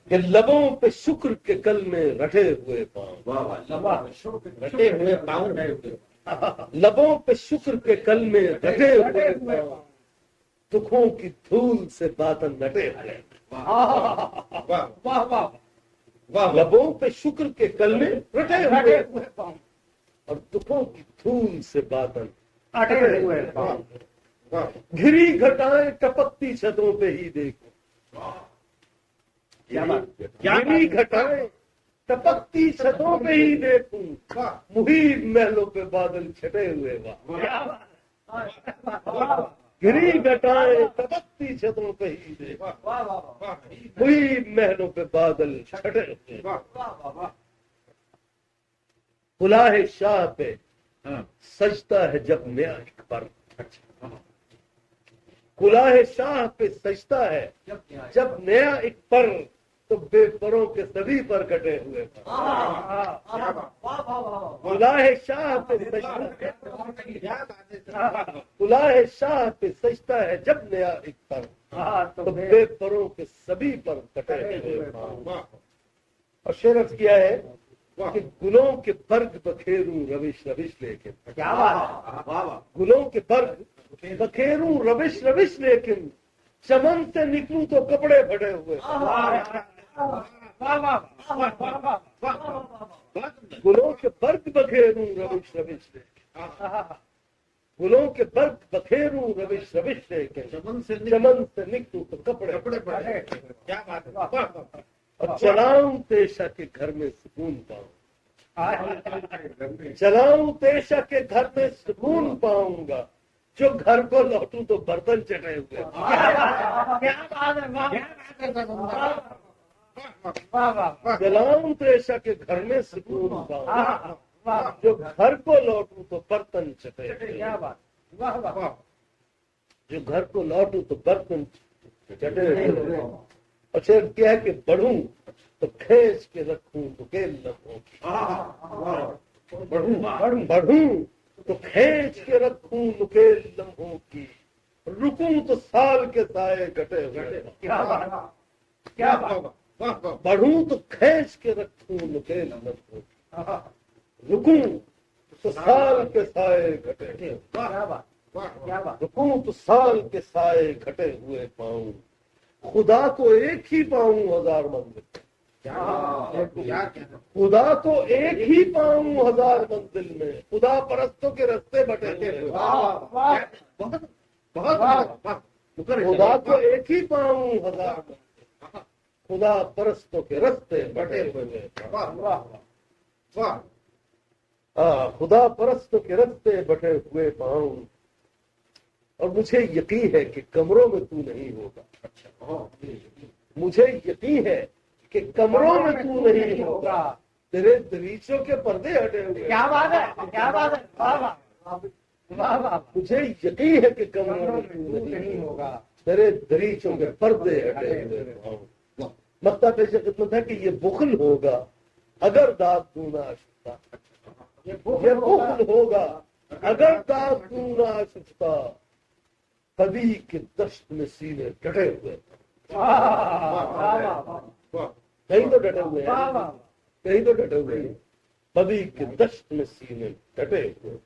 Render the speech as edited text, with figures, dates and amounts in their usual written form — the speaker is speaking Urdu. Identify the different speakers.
Speaker 1: کہ لبوں پہ شکر کے کلمے رٹے ہوئے پاؤں.
Speaker 2: رٹے ہوئے پاؤں.
Speaker 1: لبوں پہ شکر کے کلمے رٹے ہوئے پاؤں. دکھوں کی دھول سے باطن نٹے ہوئے. لبوں پہ شکر کے کلمے رٹے ہوئے پاؤں اور دکھوں کی دھول سے باطن
Speaker 2: اٹے ہوئے پاؤں.
Speaker 1: گھری گھٹائیں ٹپکتی چھتوں پہ ہی دیکھو. گھری گھٹائیں ٹپکتی چھتوں پہ ہی دیکھوں. محیط محلوں پہ بادل چھٹے ہوئے. گھری گھٹائیں ٹپکتی چھتوں پہ ہی دیکھوں. محیط محلوں پہ بادل چھٹے ہوئے. کلاه شاہ پہ سجتا ہے جب نیا ایک پر. کلاه شاہ پہ سجتا ہے جب نیا ایک پر تو بے پروں کے سبھی پر کٹے ہوئے. کلاه شاہ پہ سجتا ہے. کلاه شاہ پہ سجتا ہے جب نیا ایک پر تو بے پروں کے سبھی پر کٹے ہوئے. اور شعر عرض کیا ہے کہ گلوں کے برگ بکھیروں روش روش لیکن. گلوں کے برگ بکھیروں روش روش لیکن چمن سے نکلوں تو کپڑے پھٹے ہوئے. گلوں کے برگ بکھیروں روش روش لیکن. گلوں کے برگ بکھیروں روش روش لیکن چمن سے نکلوں تو کپڑے پھٹے. اور چلاؤں تیشا کے گھر میں سکون پاؤں. چلاؤں تیشا کے گھر میں سکون پاؤں گا جو گھر کو لوٹوں تو برتن چٹے ہوئے. چلاؤں تیشا کے گھر میں سکون پاؤں جو گھر کو لوٹوں تو برتن چٹے ہوئے. جو گھر کو لوٹوں تو برتن چٹے ہوئے. اچھا کیا ہے کہ بڑھوں تو کھینچ کے رکھوں تو کیل لمحوں کی. بڑھوں تو کھینچ کے رکھوں نکیل لمحوں کی. رکوں تو سال کے سائے کٹے ہوئے. بڑھوں تو کھینچ کے رکھوں نکیل لمحوں کی. رکوں تو سال کے سائے گھٹے. رکوں تو سال کے سائے گھٹے ہوئے پاؤں. خدا کو ایک ہی پاؤں ہزار منزل. خدا کو ایک ہی پاؤں ہزار منزل میں. خدا پرستوں کے رستے بٹے ہوئے. خدا کو ایک ہی پاؤں ہزار منزل. خدا پرستوں کے رستے بٹے ہوئے. خدا پرستوں کے رستے بٹے ہوئے پاؤں. اور مجھے یقین ہے کہ کمروں میں تو نہیں ہوگا. مجھے یقین ہے کہ کمروں میں تو نہیں ہوگا. تیرے دریچوں کے پردے ہٹے ہوئے.
Speaker 2: کیا بات ہے.
Speaker 1: مجھے یقین ہے کہ کمروں میں تو نہیں ہوگا. تیرے دریچوں کے پردے ہٹے ہوئے. مقطع پیش خدمت ہے کہ یہ بخل ہوگا اگر داد دوں نہ آشفتہ. یہ بخل ہوگا اگر داد دوں نہ آشفتہ. کبھی کے دشت میں سینے ڈٹے ہوئے. کہیں تو ڈٹے ہوئے ہیں. کہیں تو ڈٹے ہوئے ہیں. کبھی کے دشت میں سینے ڈٹے ہوئے.